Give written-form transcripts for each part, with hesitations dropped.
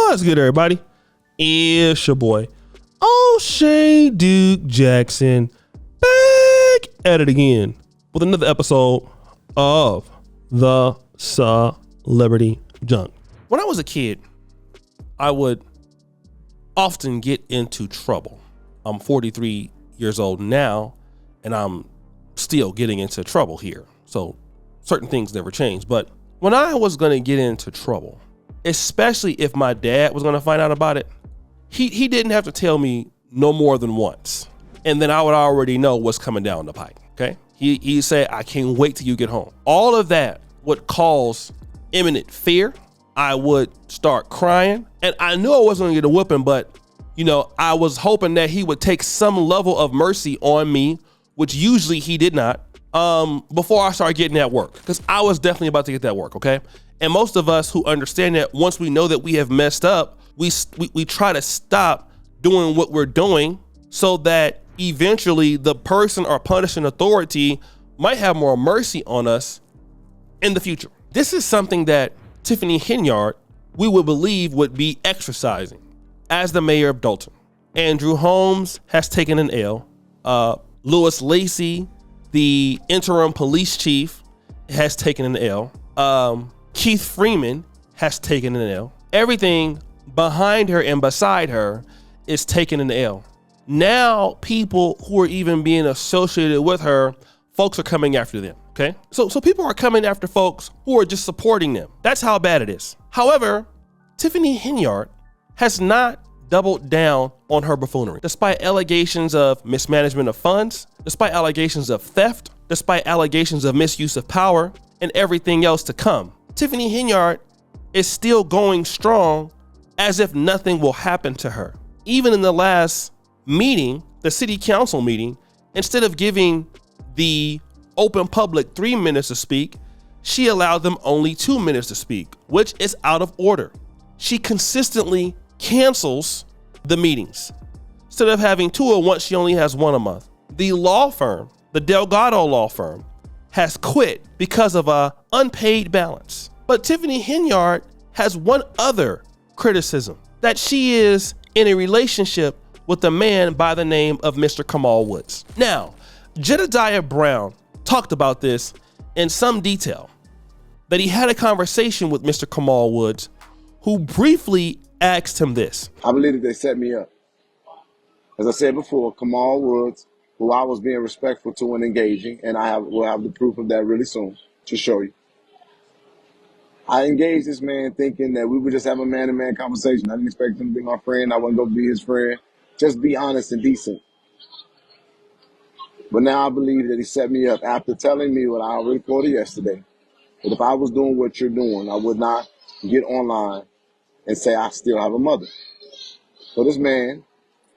What's good, everybody? It's your boy, O'Shea Duke Jackson, back at it again with another episode of the Celebrity Junk. When I was a kid, I would often get into trouble. I'm 43 years old now, and I'm still getting into trouble here. So certain things never change. But when I was going to get into trouble, especially if my dad was going to find out about it, he didn't have to tell me no more than once. And then I would already know what's coming down the pike, okay? He said, I can't wait till you get home. All of that would cause imminent fear. I would start crying. And I knew I wasn't going to get a whooping, but I was hoping that he would take some level of mercy on me, which usually he did not, before I started getting that work. Because I was definitely about to get that work, okay? And most of us who understand that once we know that we have messed up, we try to stop doing what we're doing so that eventually the person or punishing authority might have more mercy on us in the future. This is something that Tiffany Henyard, we would believe, would be exercising as the mayor of Dolton. Andrew Holmes has taken an L. Louis Lacey, the interim police chief, has taken an L. Keith Freeman has taken an L. Everything behind her and beside her is taking an L. Now people who are even being associated with her, folks are coming after them, okay? So people are coming after folks who are just supporting them. That's how bad it is. However, Tiffany Henyard has not doubled down on her buffoonery. Despite allegations of mismanagement of funds, despite allegations of theft, despite allegations of misuse of power, and everything else to come, Tiffany Henyard is still going strong as if nothing will happen to her. Even in the last meeting, the city council meeting, instead of giving the open public 3 minutes to speak, she allowed them only 2 minutes to speak, which is out of order. She consistently cancels the meetings. Instead of having 2 at once, she only has 1 a month. The law firm, the Delgado law firm, has quit because of a unpaid balance. But Tiffany Henyard has one other criticism, that she is in a relationship with a man by the name of Mr. Kamal Woods. Now, Jedediah Brown talked about this in some detail, that he had a conversation with Mr. Kamal Woods, who briefly asked him this. I believe that they set me up. As I said before, Kamal Woods, who I was being respectful to and engaging, and will have the proof of that really soon to show you. I engaged this man thinking that we would just have a man-to-man conversation. I didn't expect him to be my friend. I wasn't going to be his friend. Just be honest and decent. But now I believe that he set me up after telling me what I already told you yesterday, that if I was doing what you're doing, I would not get online and say I still have a mother. So this man,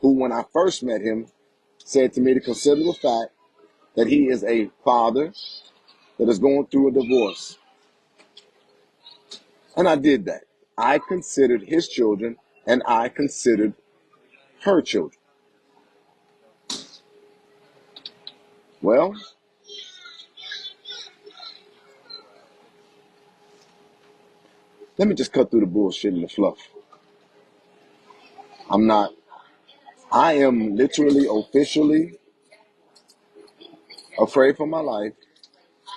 who when I first met him, said to me to consider the fact that he is a father that is going through a divorce. And I did that. I considered his children and I considered her children. Well, let me just cut through the bullshit and the fluff. I am literally, officially afraid for my life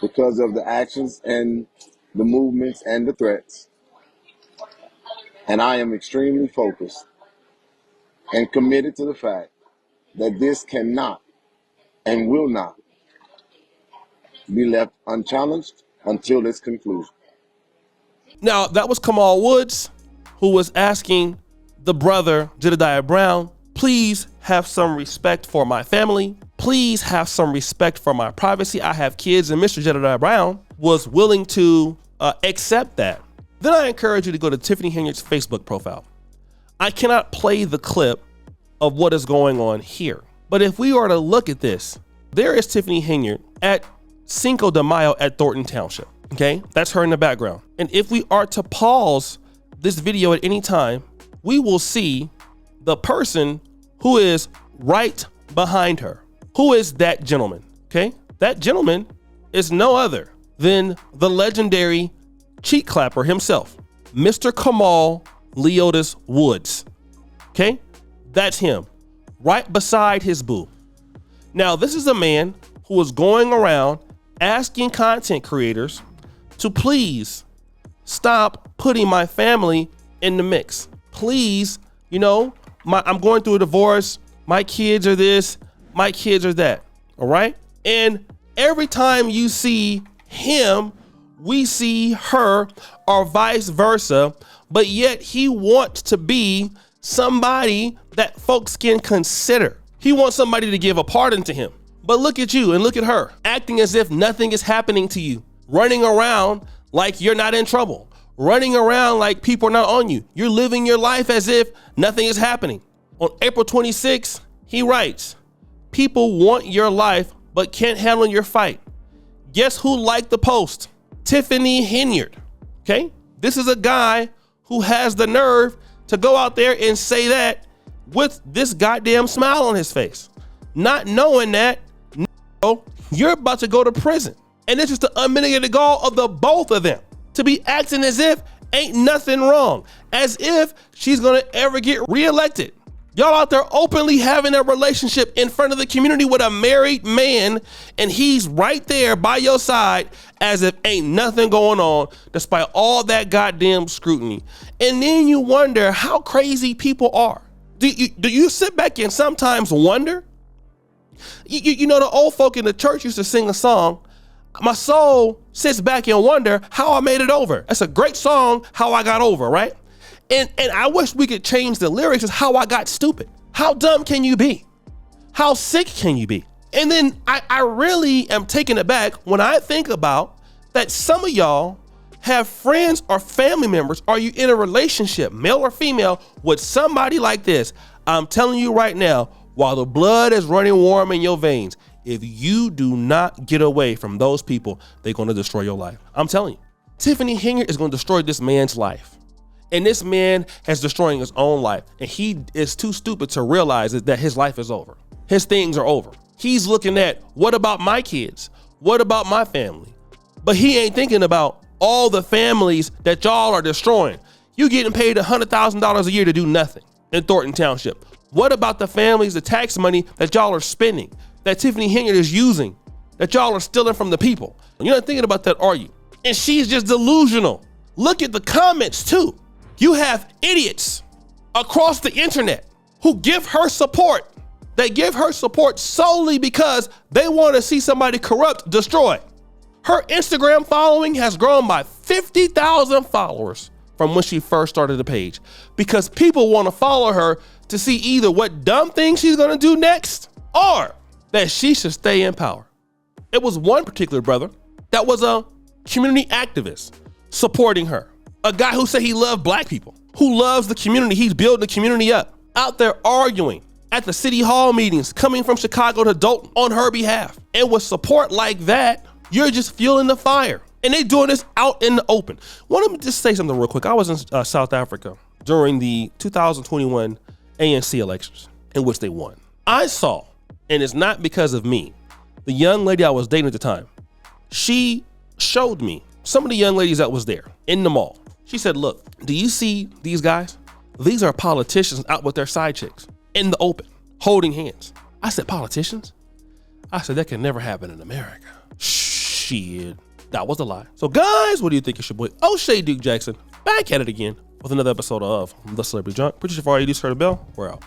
because of the actions and the movements and the threats. And I am extremely focused and committed to the fact that this cannot and will not be left unchallenged until its conclusion. Now, that was Kamal Woods, who was asking the brother, Jedediah Brown, please have some respect for my family. Please have some respect for my privacy. I have kids. And Mr. Jedediah Brown was willing to accept that. Then I encourage you to go to Tiffany Henyard's Facebook profile. I cannot play the clip of what is going on here. But if we are to look at this, there is Tiffany Henyard at Cinco De Mayo at Thornton Township. Okay, that's her in the background. And if we are to pause this video at any time, we will see the person who is right behind her. Who is that gentleman? Okay, that gentleman is no other than the legendary cheek clapper himself, Mr. Kamal Leotis Woods. Okay, that's him, right beside his boo. Now, this is a man who is going around asking content creators to please stop putting my family in the mix. Please, I'm going through a divorce. My kids are this, my kids are that. All right. And every time you see him, we see her, or vice versa. But yet he wants to be somebody that folks can consider. He wants somebody to give a pardon to him. But look at you and look at her, acting as if nothing is happening to you, running around like you're not in trouble, running around like people are not on you. You're living your life as if nothing is happening. On April 26th, he writes, "People want your life, but can't handle your fight." Guess who liked the post? Tiffany Henyard. Okay. This is a guy who has the nerve to go out there and say that with this goddamn smile on his face, not knowing that you're about to go to prison. And it's just the unmitigated gall of the both of them to be acting as if ain't nothing wrong, as if she's gonna ever get reelected. Y'all out there openly having a relationship in front of the community with a married man, and he's right there by your side as if ain't nothing going on, despite all that goddamn scrutiny. And then you wonder how crazy people are. Do you sit back and sometimes wonder? You know, the old folk in the church used to sing a song, "My soul sits back and wonder how I made it over." That's a great song, how I got over, right? And I wish we could change the lyrics as how I got stupid. How dumb can you be? How sick can you be? And then I really am taken aback when I think about that some of y'all have friends or family members. Are you in a relationship, male or female, with somebody like this? I'm telling you right now, while the blood is running warm in your veins, if you do not get away from those people, they're going to destroy your life. I'm telling you, Tiffany Henyard is going to destroy this man's life. And this man is destroying his own life. And he is too stupid to realize that his life is over. His things are over. He's looking at, what about my kids? What about my family? But he ain't thinking about all the families that y'all are destroying. You getting paid $100,000 a year to do nothing in Thornton Township. What about the families, the tax money that y'all are spending, that Tiffany Henyard is using, that y'all are stealing from the people? You're not thinking about that, are you? And she's just delusional. Look at the comments too. You have idiots across the internet who give her support. They give her support solely because they want to see somebody corrupt destroyed. Her Instagram following has grown by 50,000 followers from when she first started the page, because people want to follow her to see either what dumb thing she's going to do next or that she should stay in power. It was one particular brother that was a community activist supporting her. A guy who said he loved black people, who loves the community. He's building the community up, out there arguing at the city hall meetings, coming from Chicago to Dolton on her behalf. And with support like that, you're just fueling the fire. And they're doing this out in the open. Want to just say something real quick. I was in South Africa during the 2021 ANC elections, in which they won. I saw, and it's not because of me, the young lady I was dating at the time, she showed me some of the young ladies that was there in the mall. She said, "Look, do you see these guys? These are politicians out with their side chicks in the open, holding hands." I said, "Politicians?" I said, "That can never happen in America." Shit, that was a lie. So guys, what do you think? It's your boy O'Shea Duke Jackson back at it again with another episode of The Celebrity Junk. Pretty sure for all you do, start the bell. We're out.